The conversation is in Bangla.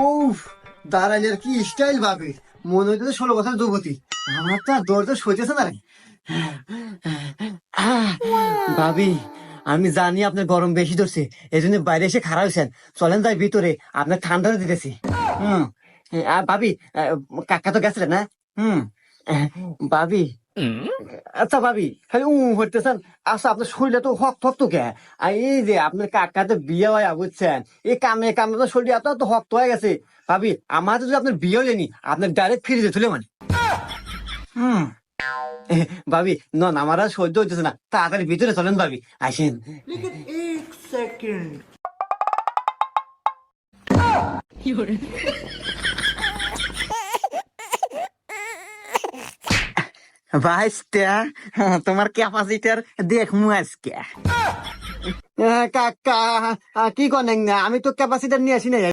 উফ, দাঁড়াইলের কি স্টাইল ভাবে, মনে হইতেছে 16 বছর যুবতী। আমার তো আর দৌড় তো সইতেছে না রে। ভাবি, আমি জানি আপনার গরম বেশি ধরছে, এই জন্য বাইরে এসে খাড়া হয়েছেন। চলেন যাই ভিতরে, আপনার ঠান্ডা দিতেছি। হুম। ভাবি, কাকা তো গেছিলেন না? হুম। ভাবি, আচ্ছা ভাবি, খালি হইতেছেন। আচ্ছা, আপনার শরীরে তো হক থক তো কে? আর এই যে আপনার কাকাতে বিয়ে হয় বুঝছেন, এই কামে কামে তো শরীর এত তো শক্ত হয়ে গেছে। ভাবি, আমার যদি আপনার বিয়ে হয়নি, আপনার ডাইরেক্ট ফিরে যেতে মানে। হুম। ভাবি, নন আমার আর সহ্য হইতেছে না, তাড়াতাড়ি ভিতরে চলেন ভাবি, আসেন। लेकिन एक सेकंड। ভাইস্তা, তোমার ক্যাপাসিটার দেখমু আজকে। কাকা, কি করেন না? আমি তো ক্যাপাসিটার নিয়ে আসি না।